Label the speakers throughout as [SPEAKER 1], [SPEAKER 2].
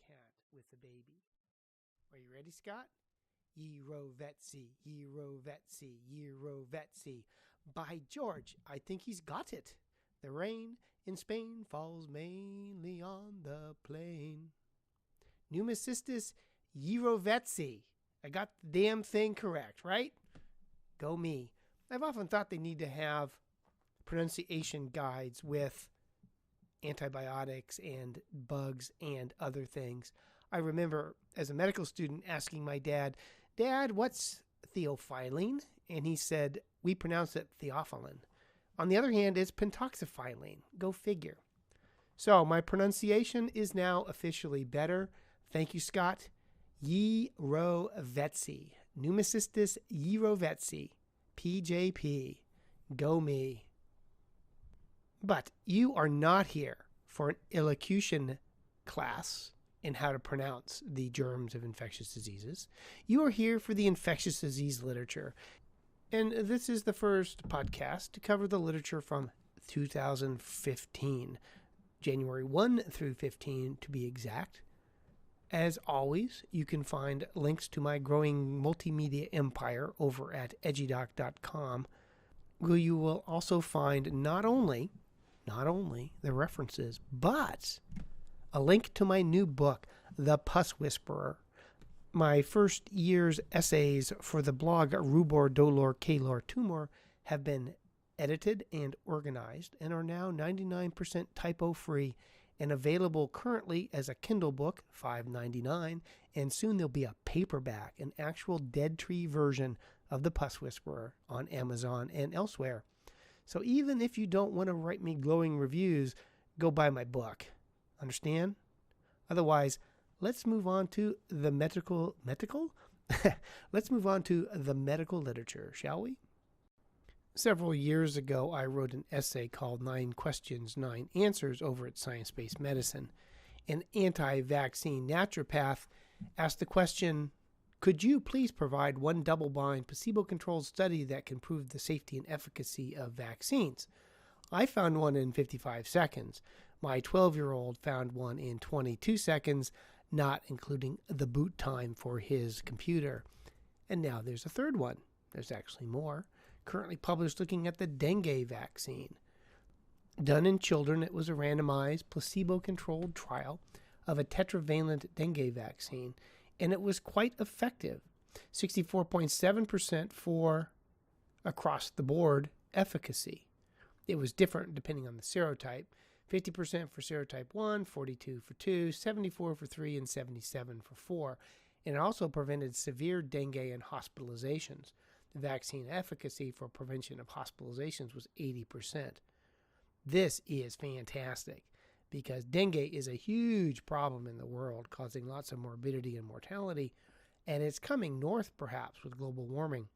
[SPEAKER 1] cat with a baby. Are you ready, Scott? Yerovetsy, Yerovetsy, Yerovetsy. By George, I think he's got it. The rain in Spain falls mainly on the plain. Pneumocystis Yerovetsy. I got the damn thing correct, right? Go me. I've often thought they need to have pronunciation guides with antibiotics and bugs and other things. I remember as a medical student asking my dad, "Dad, what's theophylline?" And he said, "We pronounce it theophylline." On the other hand, it's pentoxifylline. Go figure. So my pronunciation is now officially better. Thank you, Scott. Yerovetsy. Pneumocystis Yerovetsy. PJP. Go me. But you are not here for an elocution class in how to pronounce the germs of infectious diseases. You are here for the infectious disease literature. And this is the first podcast to cover the literature from 2015, January 1 through 15 to be exact. As always, you can find links to my growing multimedia empire over at edgydoc.com, where you will also find not only the references, but a link to my new book, The Pus Whisperer. My first year's essays for the blog Rubor Dolor Calor Tumor have been edited and organized and are now 99% typo-free and available currently as a Kindle book, $5.99, and soon there'll be a paperback, an actual dead tree version of The Pus Whisperer on Amazon and elsewhere. So even if you don't want to write me glowing reviews, go buy my book. Understand? Otherwise, let's move on to the medical Let's move on to the medical literature, shall we? Several years ago, I wrote an essay called 9 Questions, 9 Answers over at Science-Based Medicine. An anti-vaccine naturopath asked the question, "Could you please provide one double-blind, placebo-controlled study that can prove the safety and efficacy of vaccines?" I found one in 55 seconds. My 12-year-old found one in 22 seconds, not including the boot time for his computer. And now there's a third one. There's actually more. Currently published looking at the dengue vaccine. Done in children, it was a randomized, placebo-controlled trial of a tetravalent dengue vaccine, and it was quite effective. 64.7% for across-the-board efficacy. It was different depending on the serotype. 50% for serotype 1, 42 for 2, 74 for 3, and 77 for 4. And it also prevented severe dengue and hospitalizations. The vaccine efficacy for prevention of hospitalizations was 80%. This is fantastic because dengue is a huge problem in the world, causing lots of morbidity and mortality, and it's coming north perhaps with global warming.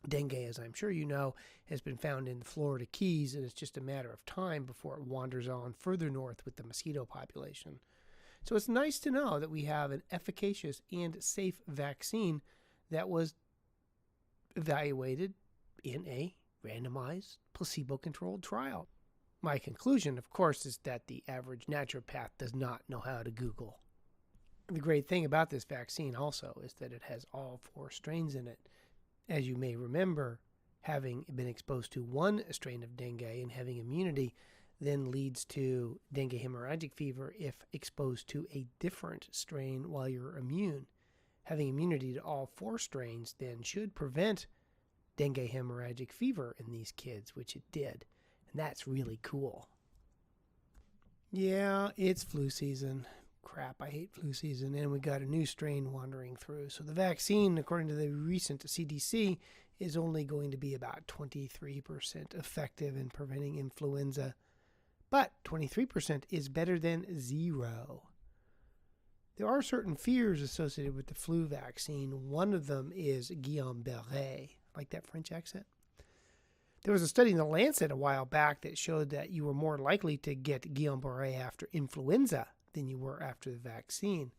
[SPEAKER 1] Dengue, as I'm sure you know, has been found in the Florida Keys, and it's just a matter of time before it wanders on further north with the mosquito population. So it's nice to know that we have an efficacious and safe vaccine that was evaluated in a randomized, placebo-controlled trial. My conclusion, of course, is that the average naturopath does not know how to Google. The great thing about this vaccine also is that it has all 4 strains in it. As you may remember, having been exposed to one strain of dengue and having immunity then leads to dengue hemorrhagic fever if exposed to a different strain while you're immune. Having immunity to all 4 strains then should prevent dengue hemorrhagic fever in these kids, which it did. And that's really cool. Yeah, it's flu season. Crap, I hate flu season. And we got a new strain wandering through. So the vaccine, according to the recent CDC, is only going to be about 23% effective in preventing influenza. But 23% is better than 0. There are certain fears associated with the flu vaccine. One of them is Guillain-Barré. Like that French accent? There was a study in The Lancet a while back that showed that you were more likely to get Guillain-Barré after influenza than you were after the vaccine.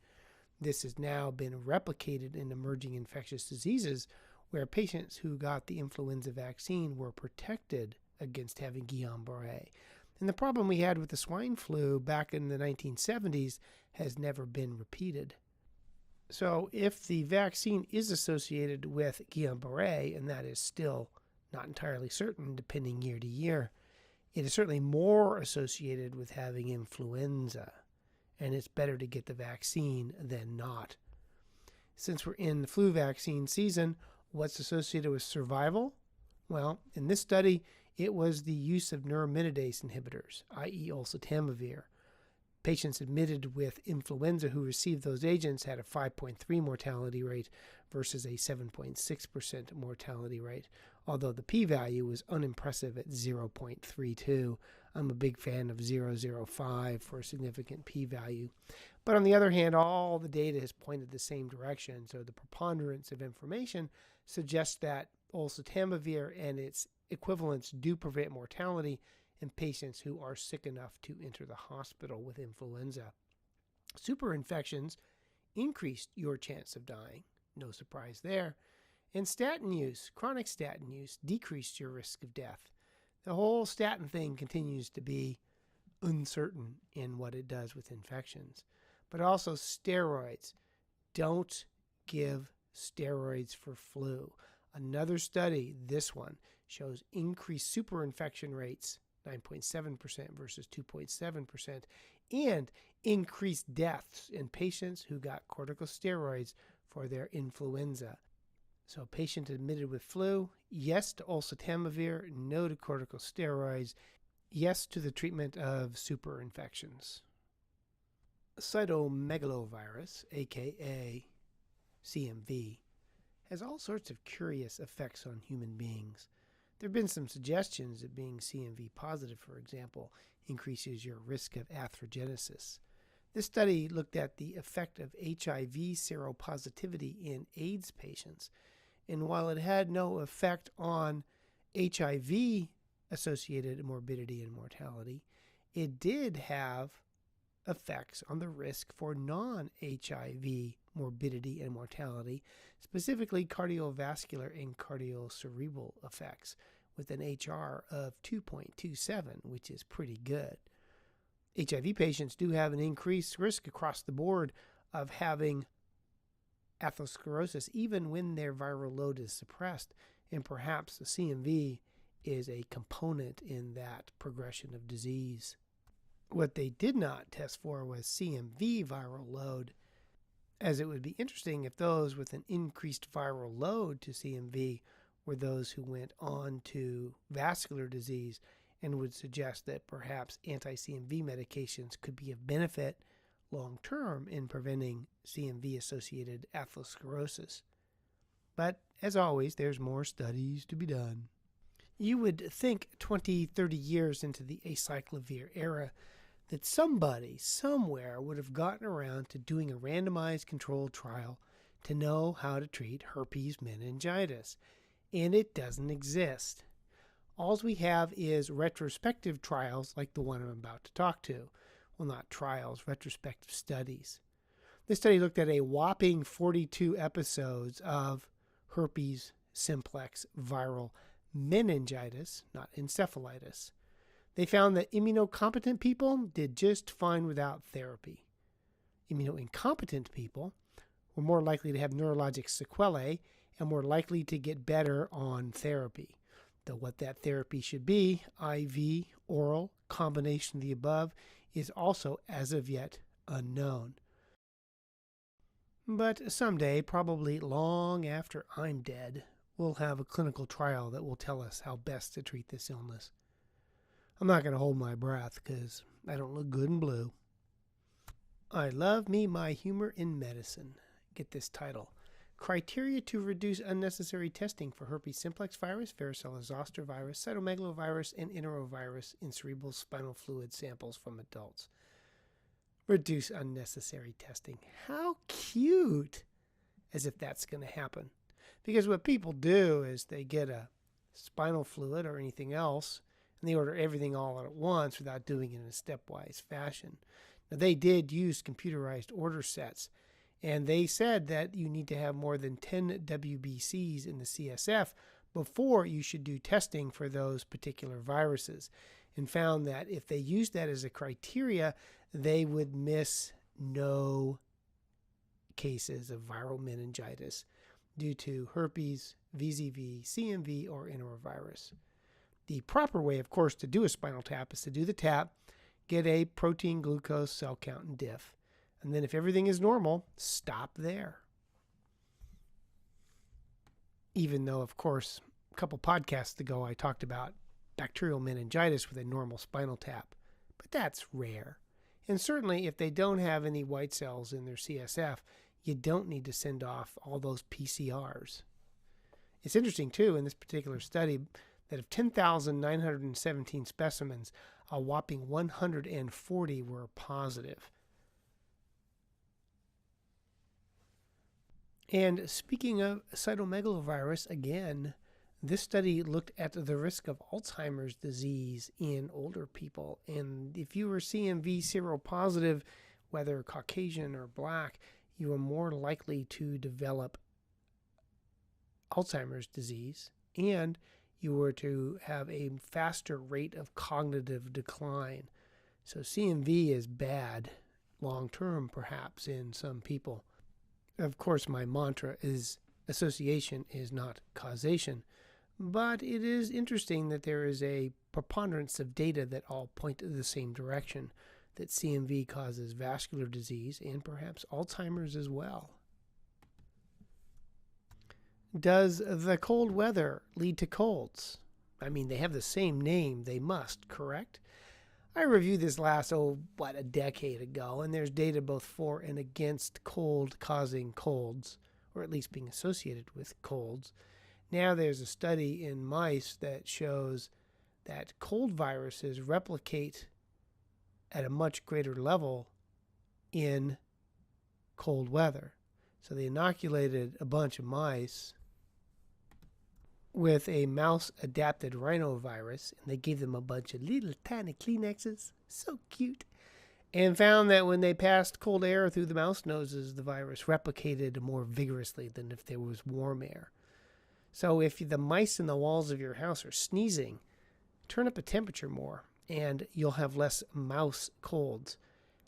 [SPEAKER 1] This has now been replicated in emerging infectious diseases where patients who got the influenza vaccine were protected against having Guillain-Barré. And the problem we had with the swine flu back in the 1970s has never been repeated. So if the vaccine is associated with Guillain-Barré, and that is still not entirely certain depending year to year, it is certainly more associated with having influenza, and it's better to get the vaccine than not. Since we're in the flu vaccine season, what's associated with survival? Well, in this study, it was the use of neuraminidase inhibitors, i.e. oseltamivir. Patients admitted with influenza who received those agents had a 5.3 mortality rate versus a 7.6% mortality rate, although the p-value was unimpressive at 0.32. I'm a big fan of 0.05 for a significant p-value. But on the other hand, all the data has pointed the same direction, so the preponderance of information suggests that oseltamivir and its equivalents do prevent mortality in patients who are sick enough to enter the hospital with influenza. Superinfections increased your chance of dying, no surprise there. And statin use, chronic statin use, decreased your risk of death. The whole statin thing continues to be uncertain in what it does with infections. But also steroids. Don't give steroids for flu. Another study, this one, shows increased superinfection rates, 9.7% versus 2.7%, and increased deaths in patients who got corticosteroids for their influenza. So patient admitted with flu, yes to oseltamivir, no to corticosteroids, yes to the treatment of superinfections. Cytomegalovirus, aka CMV, has all sorts of curious effects on human beings. There have been some suggestions that being CMV positive, for example, increases your risk of atherogenesis. This study looked at the effect of HIV seropositivity in AIDS patients, and while it had no effect on HIV-associated morbidity and mortality, it did have effects on the risk for non-HIV morbidity and mortality, specifically cardiovascular and cardiocerebral effects, with an HR of 2.27, which is pretty good. HIV patients do have an increased risk across the board of having atherosclerosis, even when their viral load is suppressed, and perhaps the CMV is a component in that progression of disease. What they did not test for was CMV viral load, as it would be interesting if those with an increased viral load to CMV were those who went on to vascular disease, and would suggest that perhaps anti-CMV medications could be of benefit long-term in preventing CMV-associated atherosclerosis. But, as always, there's more studies to be done. You would think 20, 30 years into the acyclovir era that somebody, somewhere, would have gotten around to doing a randomized controlled trial to know how to treat herpes meningitis. And it doesn't exist. All we have is retrospective trials like the one I'm about to talk to. Well, not trials, retrospective studies. This study looked at a whopping 42 episodes of herpes simplex viral meningitis, not encephalitis. They found that immunocompetent people did just fine without therapy. Immunocompetent people were more likely to have neurologic sequelae and more likely to get better on therapy. Though what that therapy should be, IV, oral, combination of the above, is also as of yet unknown. But someday, probably long after I'm dead, we'll have a clinical trial that will tell us how best to treat this illness. I'm not going to hold my breath because I don't look good in blue. I love me my humor in medicine. Get this title. Criteria to reduce unnecessary testing for herpes simplex virus, varicella zoster virus, cytomegalovirus, and enterovirus in cerebral spinal fluid samples from adults. Reduce unnecessary testing. How cute! As if that's going to happen. Because what people do is they get a spinal fluid or anything else, and they order everything all at once without doing it in a stepwise fashion. Now, they did use computerized order sets, and they said that you need to have more than 10 WBCs in the CSF before you should do testing for those particular viruses. and found that if they used that as a criteria, they would miss no cases of viral meningitis due to herpes, VZV, CMV, or enterovirus. The proper way, of course, to do a spinal tap is to do the tap, get a protein, glucose, cell count, and diff. And then if everything is normal, stop there. Even though, of course, a couple podcasts ago I talked about bacterial meningitis with a normal spinal tap. But that's rare. And certainly if they don't have any white cells in their CSF, you don't need to send off all those PCRs. It's interesting, too, in this particular study, that of 10,917 specimens, a whopping 140 were positive. And speaking of cytomegalovirus, again, this study looked at the risk of Alzheimer's disease in older people. And if you were CMV seropositive, whether Caucasian or black, you are more likely to develop Alzheimer's disease, and you were to have a faster rate of cognitive decline. So CMV is bad long-term, perhaps, in some people. Of course, my mantra is association is not causation, but it is interesting that there is a preponderance of data that all point to the same direction, that CMV causes vascular disease and perhaps Alzheimer's as well. Does the cold weather lead to colds? I mean, they have the same name. They must, correct? I reviewed this last, a decade ago, and there's data both for and against cold causing colds, or at least being associated with colds. Now there's a study in mice that shows that cold viruses replicate at a much greater level in cold weather. So they inoculated a bunch of mice with a mouse-adapted rhinovirus, and they gave them a bunch of little tiny Kleenexes, so cute, and found that when they passed cold air through the mouse noses, the virus replicated more vigorously than if there was warm air. So if the mice in the walls of your house are sneezing, turn up the temperature more, and you'll have less mouse colds.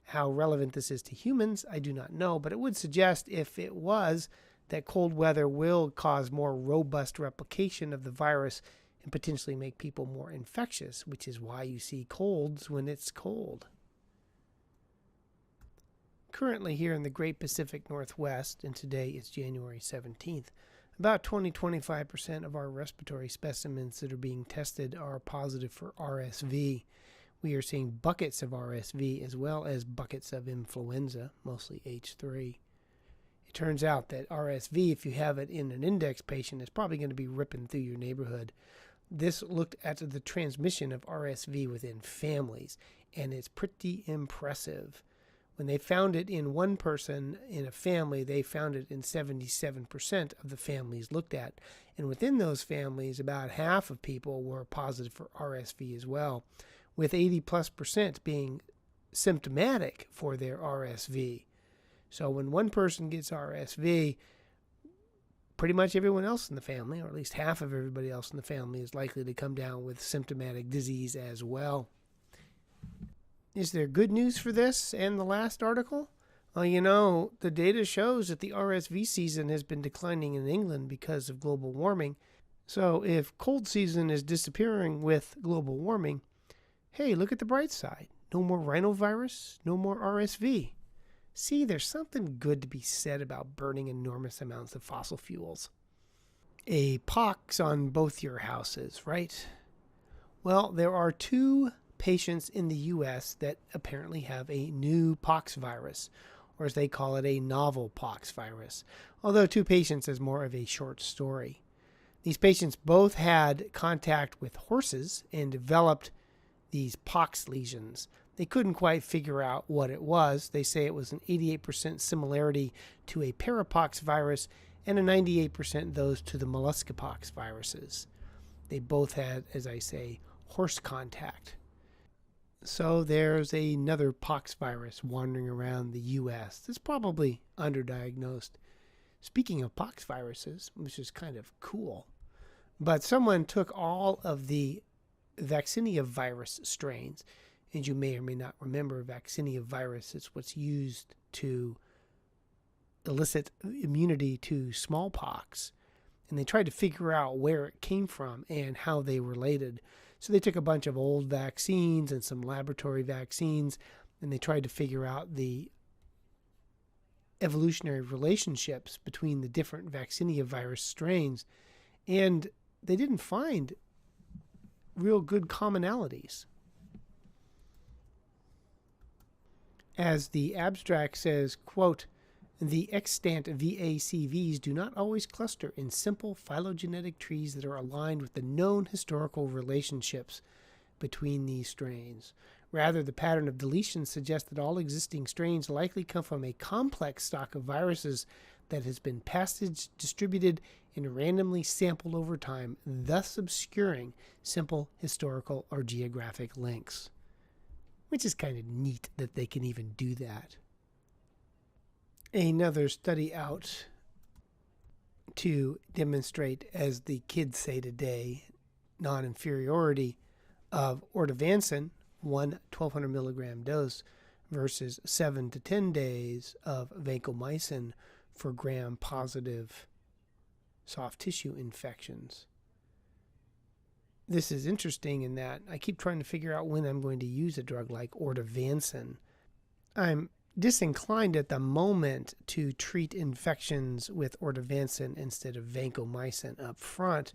[SPEAKER 1] How relevant this is to humans, I do not know, but it would suggest, if it was, that cold weather will cause more robust replication of the virus and potentially make people more infectious, which is why you see colds when it's cold. Currently here in the Great Pacific Northwest, and today is January 17th, about 20-25% of our respiratory specimens that are being tested are positive for RSV. We are seeing buckets of RSV as well as buckets of influenza, mostly H3. It turns out that RSV, if you have it in an index patient, is probably going to be ripping through your neighborhood. This looked at the transmission of RSV within families, and it's pretty impressive. When they found it in one person in a family, they found it in 77% of the families looked at. And within those families, about half of people were positive for RSV as well, with 80+% being symptomatic for their RSV. So when one person gets RSV, pretty much everyone else in the family, or at least half of everybody else in the family, is likely to come down with symptomatic disease as well. Is there good news for this and the last article? Well, the data shows that the RSV season has been declining in England because of global warming. So if cold season is disappearing with global warming, hey, look at the bright side. No more rhinovirus, no more RSV. See, there's something good to be said about burning enormous amounts of fossil fuels. A pox on both your houses, right? Well, there are 2 patients in the U.S. that apparently have a new pox virus, or as they call it, a novel pox virus, although 2 patients is more of a short story. These patients both had contact with horses and developed these pox lesions. They couldn't quite figure out what it was. They say it was an 88% similarity to a parapox virus and a 98% those to the molluscopox viruses. They both had, as I say, horse contact. So there's another pox virus wandering around the U.S. that's probably underdiagnosed. Speaking of pox viruses, which is kind of cool, but someone took all of the vaccinia virus strains. And you may or may not remember, vaccinia virus is what's used to elicit immunity to smallpox. And they tried to figure out where it came from and how they related. So they took a bunch of old vaccines and some laboratory vaccines, and they tried to figure out the evolutionary relationships between the different vaccinia virus strains. And they didn't find real good commonalities. As the abstract says, quote, the extant VACVs do not always cluster in simple phylogenetic trees that are aligned with the known historical relationships between these strains. Rather, the pattern of deletions suggests that all existing strains likely come from a complex stock of viruses that has been passage distributed and randomly sampled over time, thus obscuring simple historical or geographic links. Which is kind of neat that they can even do that. Another study out to demonstrate, as the kids say today, non-inferiority of ortavancin, one 1,200 milligram dose, versus 7 to 10 days of vancomycin for gram-positive soft tissue infections. This is interesting in that I keep trying to figure out when I'm going to use a drug like ortavancin. I'm disinclined at the moment to treat infections with ortavancin instead of vancomycin up front,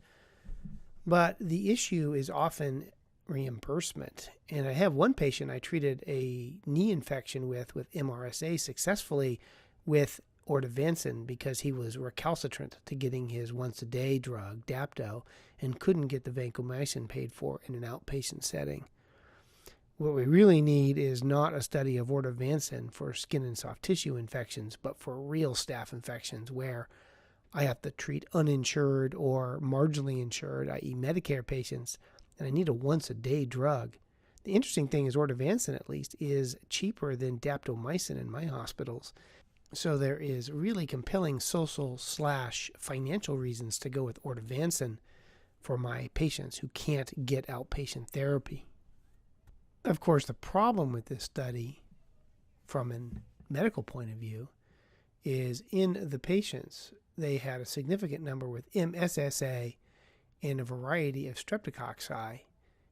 [SPEAKER 1] but the issue is often reimbursement. And I have one patient I treated a knee infection with MRSA successfully with ortavancin because he was recalcitrant to getting his once-a-day drug, Dapto, and couldn't get the vancomycin paid for in an outpatient setting. What we really need is not a study of ortavancin for skin and soft tissue infections, but for real staph infections where I have to treat uninsured or marginally insured, i.e. Medicare patients, and I need a once-a-day drug. The interesting thing is ortavancin, at least, is cheaper than daptomycin in my hospitals. So there is really compelling social/financial reasons to go with ortavancin for my patients who can't get outpatient therapy. Of course, the problem with this study, from a medical point of view, is in the patients, they had a significant number with MSSA and a variety of streptococci.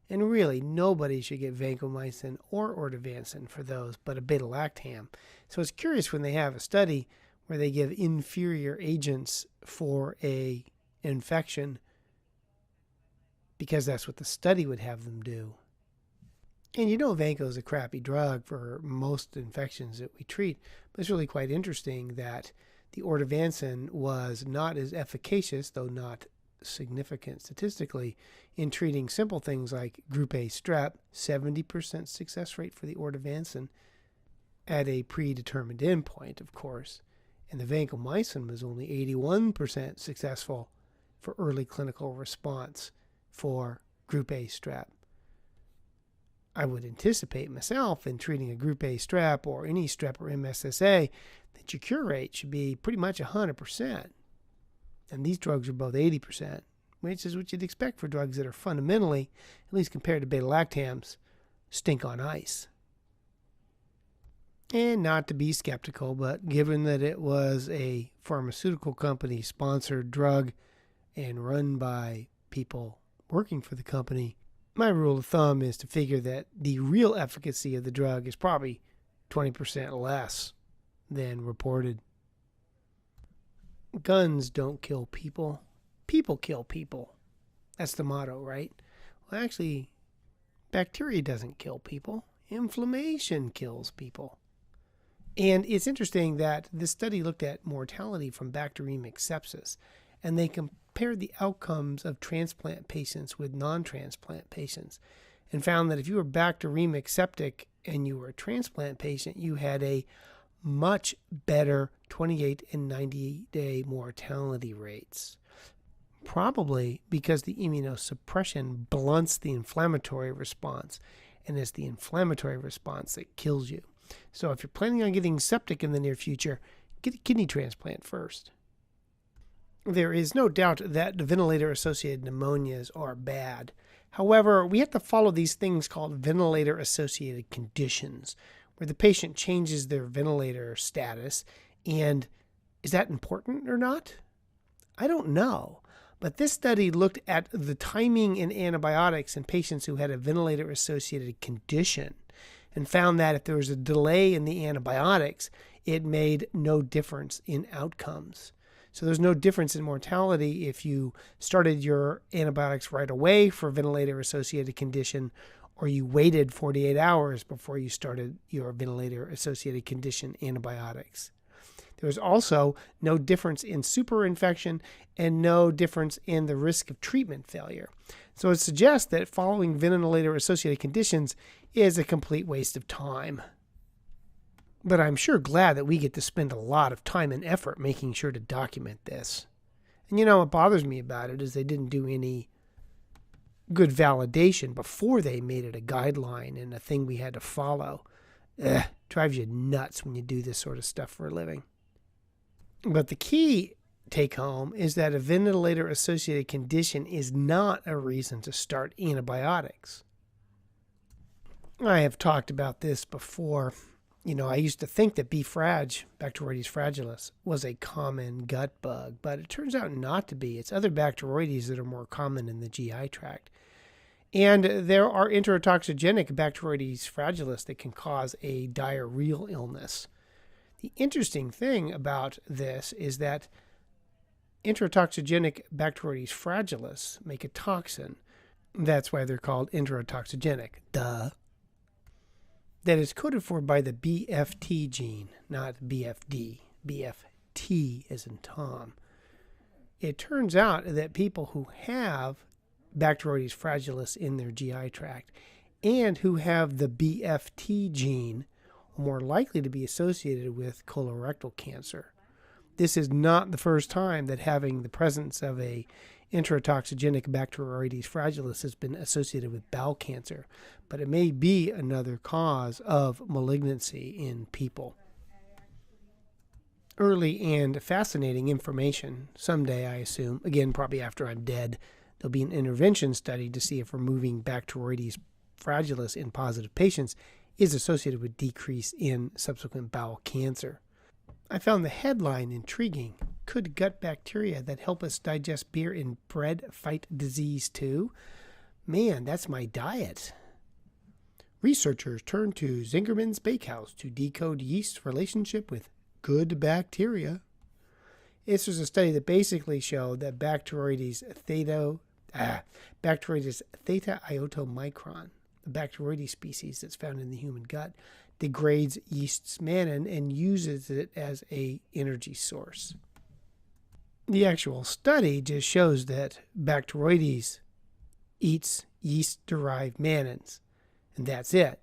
[SPEAKER 1] And really, nobody should get vancomycin or ortavancin for those, but a beta-lactam. So it's curious when they have a study where they give inferior agents for a infection because that's what the study would have them do. And you know Vanco is a crappy drug for most infections that we treat, but it's really quite interesting that the ortavancin was not as efficacious, though not significant statistically, in treating simple things like group A strep, 70% success rate for the ortavancin at a predetermined endpoint, of course. And the vancomycin was only 81% successful for early clinical response for group A strep. I would anticipate myself in treating a group A strep or any strep or MSSA that your cure rate should be pretty much 100%. And these drugs are both 80%, which is what you'd expect for drugs that are fundamentally, at least compared to beta-lactams, stink on ice. And not to be skeptical, but given that it was a pharmaceutical company sponsored drug and run by people working for the company, my rule of thumb is to figure that the real efficacy of the drug is probably 20% less than reported. Guns don't kill people. People kill people. That's the motto, right? Well, actually, bacteria doesn't kill people. Inflammation kills people. And it's interesting that this study looked at mortality from bacteremic sepsis, and they compared the outcomes of transplant patients with non-transplant patients and found that if you were bacteremic septic and you were a transplant patient, you had a much better 28 and 90-day mortality rates. Probably because the immunosuppression blunts the inflammatory response, and it's the inflammatory response that kills you. So if you're planning on getting septic in the near future, get a kidney transplant first. There is no doubt that the ventilator-associated pneumonias are bad. However, we have to follow these things called ventilator-associated conditions, where the patient changes their ventilator status. And is that important or not? I don't know. But this study looked at the timing in antibiotics in patients who had a ventilator-associated condition and found that if there was a delay in the antibiotics, it made no difference in outcomes. So there's no difference in mortality if you started your antibiotics right away for ventilator-associated condition or you waited 48 hours before you started your ventilator-associated condition antibiotics. There was also no difference in superinfection and no difference in the risk of treatment failure. So it suggests that following ventilator-associated conditions is a complete waste of time. But I'm sure glad that we get to spend a lot of time and effort making sure to document this. And what bothers me about it is they didn't do any good validation before they made it a guideline and a thing we had to follow. Drives you nuts when you do this sort of stuff for a living. But the key take home is that a ventilator-associated condition is not a reason to start antibiotics. I have talked about this before. I used to think that B. frag, Bacteroides fragilis, was a common gut bug, but it turns out not to be. It's other Bacteroides that are more common in the GI tract. And there are enterotoxigenic Bacteroides fragilis that can cause a diarrheal illness. The interesting thing about this is that enterotoxigenic Bacteroides fragilis make a toxin. That's why they're called enterotoxigenic. Duh. That is coded for by the BFT gene, not BFD. BFT as in Tom. It turns out that people who have Bacteroides fragilis in their GI tract and who have the BFT gene are more likely to be associated with colorectal cancer. This is not the first time that having the presence of a enterotoxigenic Bacteroides fragilis has been associated with bowel cancer, but it may be another cause of malignancy in people. Early and fascinating information. Someday, I assume, again, probably after I'm dead, there'll be an intervention study to see if removing Bacteroides fragilis in positive patients is associated with decrease in subsequent bowel cancer. I found the headline intriguing. Could gut bacteria that help us digest beer and bread fight disease too? Man, that's my diet. Researchers turn to Zingerman's Bakehouse to decode yeast's relationship with good bacteria. This was a study that basically showed that Bacteroides theta iodomicron, the Bacteroides species that's found in the human gut, degrades yeast's mannan and uses it as an energy source. The actual study just shows that Bacteroides eats yeast-derived mannans, and that's it.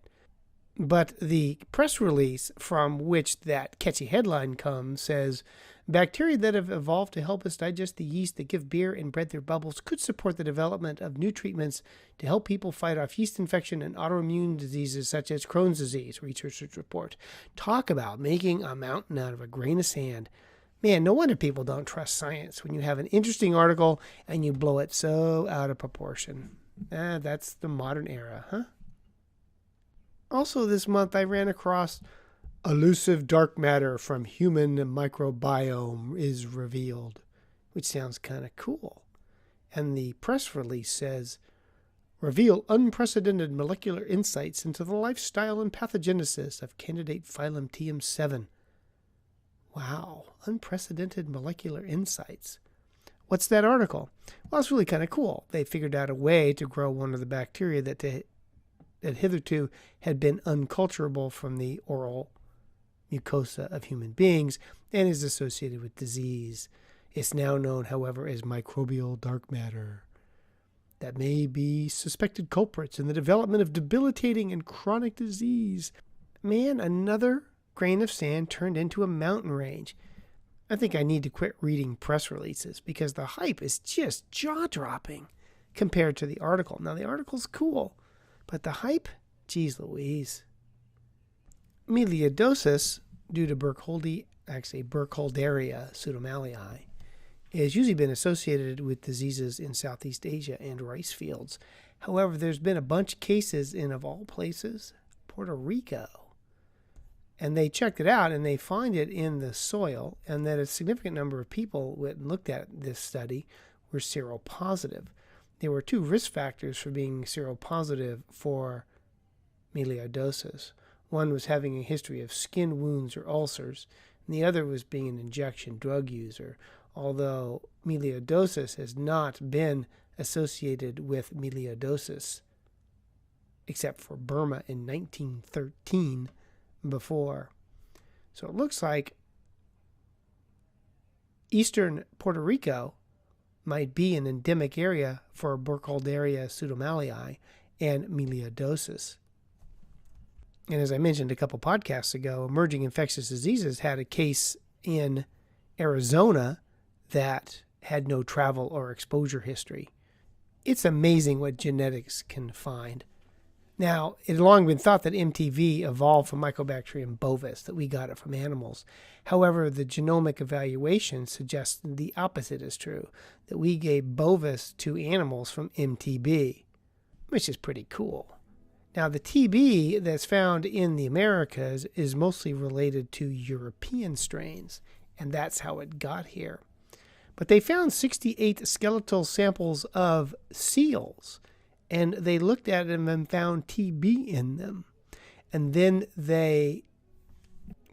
[SPEAKER 1] But the press release from which that catchy headline comes says, bacteria that have evolved to help us digest the yeast that give beer and bread their bubbles could support the development of new treatments to help people fight off yeast infection and autoimmune diseases such as Crohn's disease, researchers report. Talk about making a mountain out of a grain of sand. Man, no wonder people don't trust science when you have an interesting article and you blow it so out of proportion. That's the modern era, huh? Also this month I ran across elusive dark matter from human microbiome is revealed, which sounds kind of cool. And the press release says, reveal unprecedented molecular insights into the lifestyle and pathogenesis of candidate phylum TM7. Wow, unprecedented molecular insights. What's that article? Well, it's really kind of cool. They figured out a way to grow one of the bacteria that hitherto had been unculturable from the oral mucosa of human beings and is associated with disease. It's now known, however, as microbial dark matter that may be suspected culprits in the development of debilitating and chronic disease. Man, another grain of sand turned into a mountain range. I think I need to quit reading press releases because the hype is just jaw-dropping compared to the article. Now, the article's cool, but the hype, geez Louise. Melioidosis, due to Burkholderia pseudomallei, has usually been associated with diseases in Southeast Asia and rice fields. However, there's been a bunch of cases in, of all places, Puerto Rico. And they checked it out, and they find it in the soil, and that a significant number of people who had looked at this study were seropositive. There were 2 risk factors for being seropositive for melioidosis. One was having a history of skin wounds or ulcers, and the other was being an injection drug user, although melioidosis has not been associated with melioidosis, except for Burma in 1913 before. So it looks like eastern Puerto Rico might be an endemic area for Burkholderia pseudomallei and melioidosis. And as I mentioned a couple podcasts ago, Emerging Infectious Diseases had a case in Arizona that had no travel or exposure history. It's amazing what genetics can find. Now, it had long been thought that MTV evolved from Mycobacterium bovis, that we got it from animals. However, the genomic evaluation suggests the opposite is true, that we gave bovis to animals from MTB, which is pretty cool. Now, the TB that's found in the Americas is mostly related to European strains, and that's how it got here. But they found 68 skeletal samples of seals, and they looked at them and found TB in them. And then they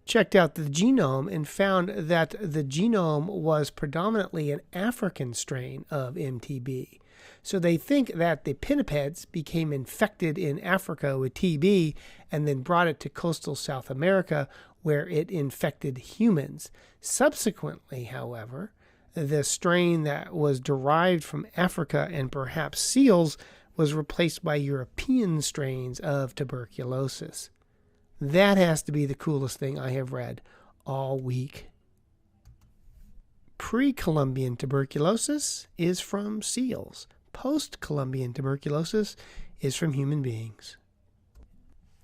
[SPEAKER 1] checked out the genome and found that the genome was predominantly an African strain of MTB. So they think that the pinnipeds became infected in Africa with TB and then brought it to coastal South America, where it infected humans. Subsequently, however, the strain that was derived from Africa and perhaps seals was replaced by European strains of tuberculosis. That has to be the coolest thing I have read all week. Pre-Columbian tuberculosis is from seals. Post-Columbian tuberculosis is from human beings.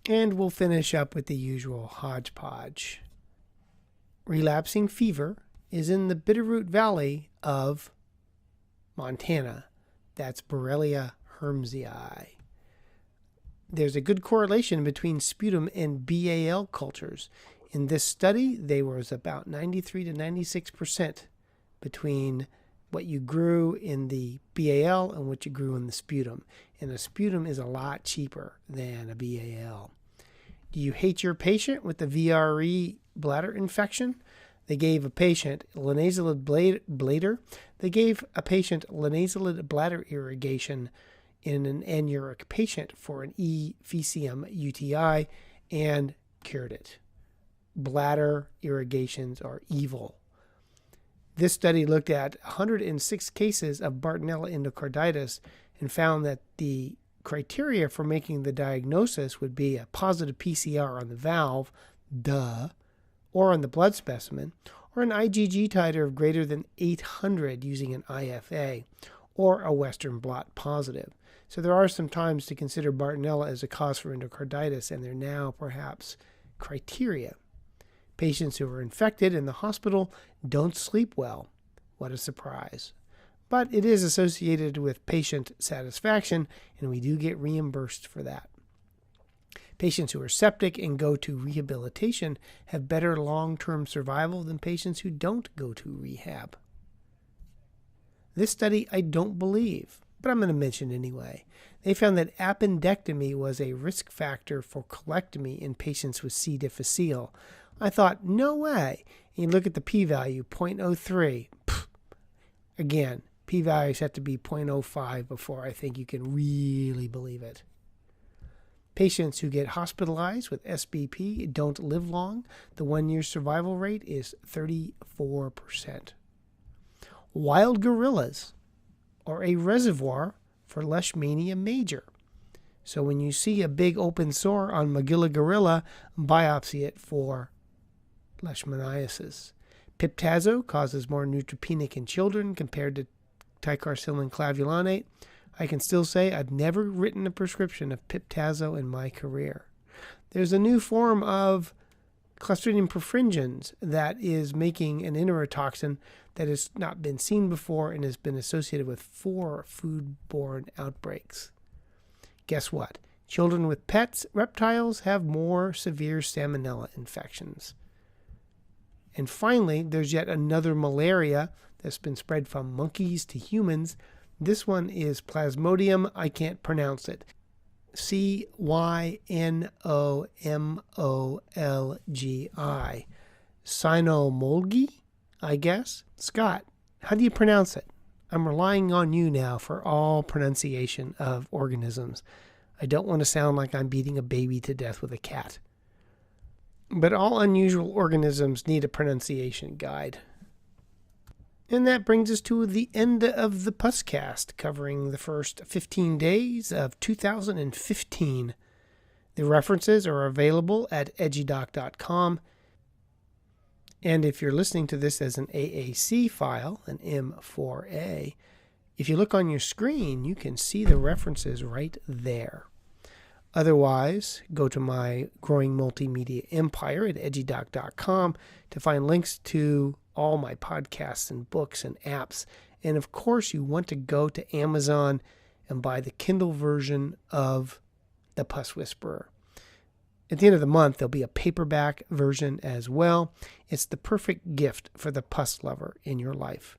[SPEAKER 1] And we'll finish up with the usual hodgepodge. Relapsing fever is in the Bitterroot Valley of Montana. That's Borrelia hermsii. There's a good correlation between sputum and BAL cultures. In this study, there was about 93 to 96% between what you grew in the BAL and what you grew in the sputum. And a sputum is a lot cheaper than a BAL. Do you hate your patient with the VRE bladder infection? They gave a patient linezolid bladder. They gave a patient linezolid bladder irrigation in an anuric patient for an E-fecum UTI and cured it. Bladder irrigations are evil. This study looked at 106 cases of Bartonella endocarditis and found that the criteria for making the diagnosis would be a positive PCR on the valve, or on the blood specimen, or an IgG titer of greater than 800 using an IFA, or a Western blot positive. So there are some times to consider Bartonella as a cause for endocarditis, and they're now perhaps criteria. Patients who are infected in the hospital don't sleep well. What a surprise. But it is associated with patient satisfaction, and we do get reimbursed for that. Patients who are septic and go to rehabilitation have better long-term survival than patients who don't go to rehab. This study I don't believe, but I'm going to mention anyway. They found that appendectomy was a risk factor for colectomy in patients with C. difficile. I thought, no way. And you look at the p-value, 0.03. Again, p-values have to be 0.05 before I think you can really believe it. Patients who get hospitalized with SBP don't live long. The 1-year survival rate is 34%. Wild gorillas are a reservoir for Leishmania major. So when you see a big open sore on Magilla gorilla, biopsy it for leishmaniasis. Piptazo causes more neutropenic in children compared to ticarcillin clavulanate. I can still say I've never written a prescription of Piptazo in my career. There's a new form of Clostridium perfringens that is making an enterotoxin that has not been seen before and has been associated with 4 foodborne outbreaks. Guess what? Children with pets, reptiles, have more severe salmonella infections. And finally, there's yet another malaria that's been spread from monkeys to humans. This one is Plasmodium. I can't pronounce it. Cynomolgi. Cynomolgi, I guess. Scott, how do you pronounce it? I'm relying on you now for all pronunciation of organisms. I don't want to sound like I'm beating a baby to death with a cat. But all unusual organisms need a pronunciation guide. And that brings us to the end of the Puscast, covering the first 15 days of 2015. The references are available at edgydoc.com. And if you're listening to this as an AAC file, an M4A, if you look on your screen, you can see the references right there. Otherwise, go to my growing multimedia empire at edgydoc.com to find links to all my podcasts and books and apps. And of course, you want to go to Amazon and buy the Kindle version of The Puss Whisperer. At the end of the month, there'll be a paperback version as well. It's the perfect gift for the puss lover in your life.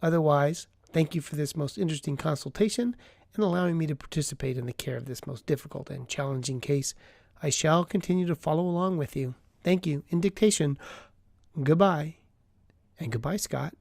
[SPEAKER 1] Otherwise, thank you for this most interesting consultation and allowing me to participate in the care of this most difficult and challenging case. I shall continue to follow along with you. Thank you. In dictation, goodbye. And goodbye, Scott.